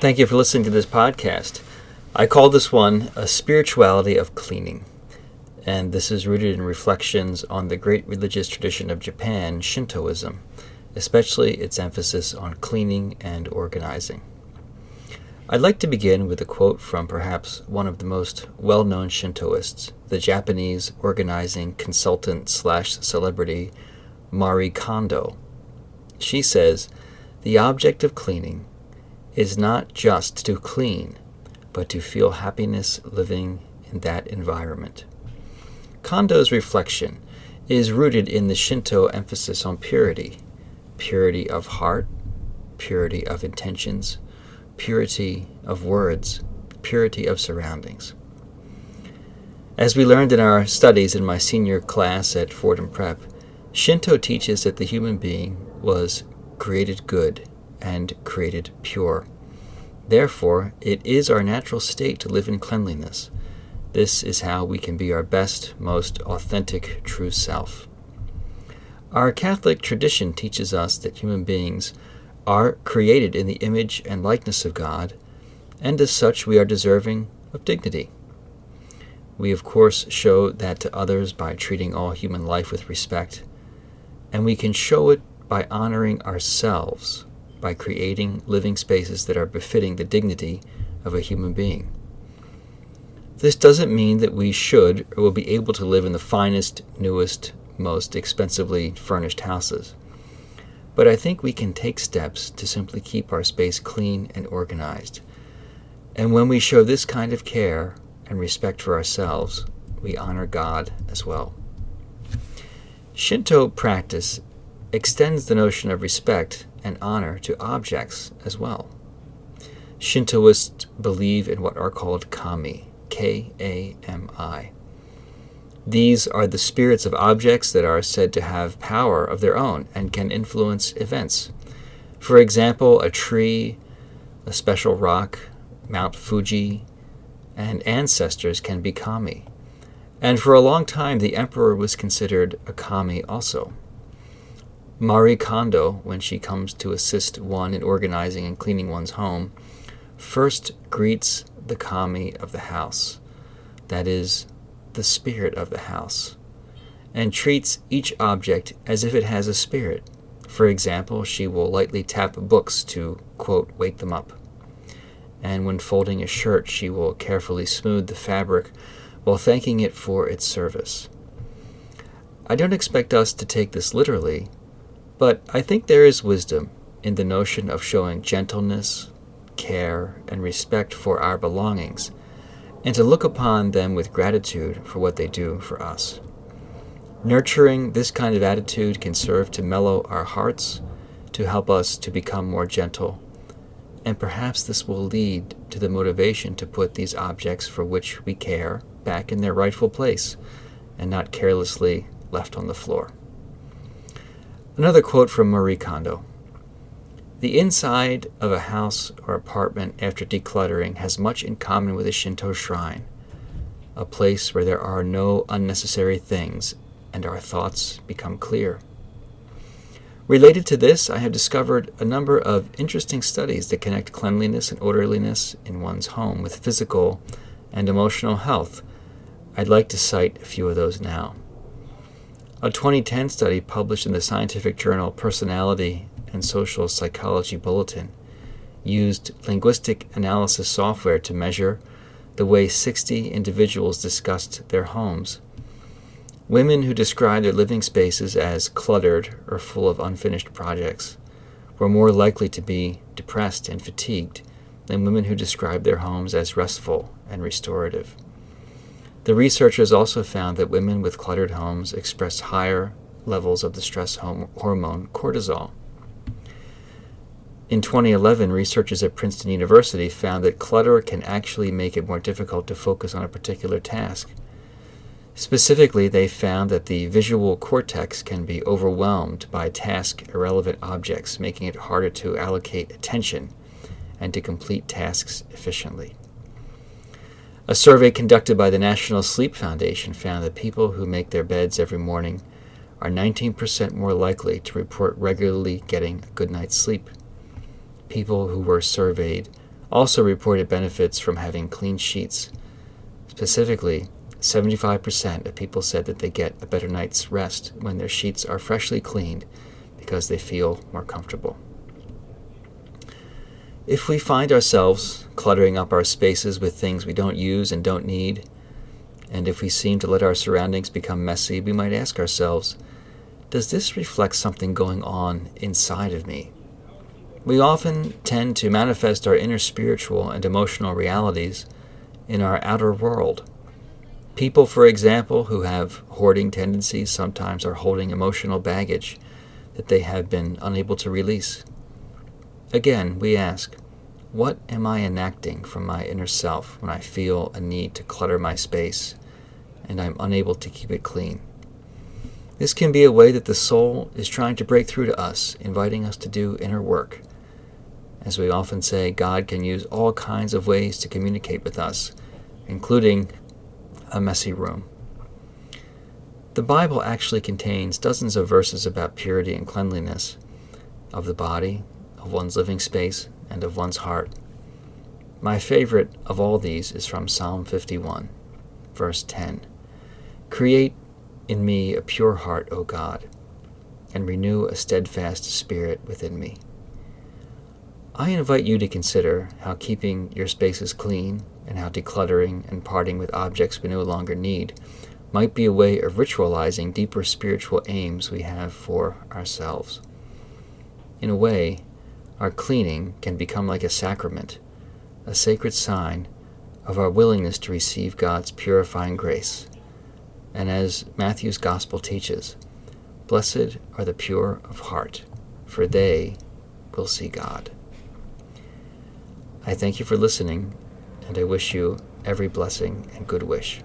Thank you for listening to this podcast. I call this one A Spirituality of Cleaning, and this is rooted in reflections on the great religious tradition of Japan, Shintoism, especially its emphasis on cleaning and organizing. I'd like to begin with a quote from perhaps one of the most well-known Shintoists, the Japanese organizing consultant/celebrity Marie Kondo. She says, "The object of cleaning is not just to clean, but to feel happiness living in that environment." Kondo's reflection is rooted in the Shinto emphasis on purity of heart, purity of intentions, purity of words, purity of surroundings. As we learned in our studies in my senior class at Fordham Prep, Shinto teaches that the human being was created good and created pure. Therefore, it is our natural state to live in cleanliness. This is how we can be our best, most authentic, true self. Our Catholic tradition teaches us that human beings are created in the image and likeness of God, and as such we are deserving of dignity. We of course show that to others by treating all human life with respect, and we can show it by honoring ourselves, by creating living spaces that are befitting the dignity of a human being. This doesn't mean that we should or will be able to live in the finest, newest, most expensively furnished houses. But I think we can take steps to simply keep our space clean and organized. And when we show this kind of care and respect for ourselves, we honor God as well. Shinto practice extends the notion of respect and honor to objects as well. Shintoists believe in what are called kami, K-A-M-I. These are the spirits of objects that are said to have power of their own and can influence events. For example, a tree, a special rock, Mount Fuji, and ancestors can be kami. And for a long time, the emperor was considered a kami also. Marie Kondo, when she comes to assist one in organizing and cleaning one's home, first greets the kami of the house, that is, the spirit of the house, and treats each object as if it has a spirit. For example, she will lightly tap books to, quote, wake them up. And when folding a shirt, she will carefully smooth the fabric while thanking it for its service. I don't expect us to take this literally, but I think there is wisdom in the notion of showing gentleness, care, and respect for our belongings, and to look upon them with gratitude for what they do for us. Nurturing this kind of attitude can serve to mellow our hearts, to help us to become more gentle, and perhaps this will lead to the motivation to put these objects for which we care back in their rightful place, and not carelessly left on the floor. Another quote from Marie Kondo. "The inside of a house or apartment after decluttering has much in common with a Shinto shrine, a place where there are no unnecessary things and our thoughts become clear." Related to this, I have discovered a number of interesting studies that connect cleanliness and orderliness in one's home with physical and emotional health. I'd like to cite a few of those now. A 2010 study published in the scientific journal Personality and Social Psychology Bulletin used linguistic analysis software to measure the way 60 individuals discussed their homes. Women who described their living spaces as cluttered or full of unfinished projects were more likely to be depressed and fatigued than women who described their homes as restful and restorative. The researchers also found that women with cluttered homes expressed higher levels of the stress hormone cortisol. In 2011, researchers at Princeton University found that clutter can actually make it more difficult to focus on a particular task. Specifically, they found that the visual cortex can be overwhelmed by task-irrelevant objects, making it harder to allocate attention and to complete tasks efficiently. A survey conducted by the National Sleep Foundation found that people who make their beds every morning are 19% more likely to report regularly getting a good night's sleep. People who were surveyed also reported benefits from having clean sheets. Specifically, 75% of people said that they get a better night's rest when their sheets are freshly cleaned because they feel more comfortable. If we find ourselves cluttering up our spaces with things we don't use and don't need, and if we seem to let our surroundings become messy, we might ask ourselves, does this reflect something going on inside of me? We often tend to manifest our inner spiritual and emotional realities in our outer world. People, for example, who have hoarding tendencies sometimes are holding emotional baggage that they have been unable to release. Again, we ask, what am I enacting from my inner self when I feel a need to clutter my space and I'm unable to keep it clean? This can be a way that the soul is trying to break through to us, inviting us to do inner work. As we often say, God can use all kinds of ways to communicate with us, including a messy room. The Bible actually contains dozens of verses about purity and cleanliness of the body, of one's living space, and of one's heart. My favorite of all these is from Psalm 51, verse 10. Create in me a pure heart, O God, and renew a steadfast spirit within me. I invite you to consider how keeping your spaces clean and how decluttering and parting with objects we no longer need might be a way of ritualizing deeper spiritual aims we have for ourselves. In a way, our cleaning can become like a sacrament, a sacred sign of our willingness to receive God's purifying grace. And as Matthew's Gospel teaches, blessed are the pure of heart, for they will see God. I thank you for listening, and I wish you every blessing and good wish.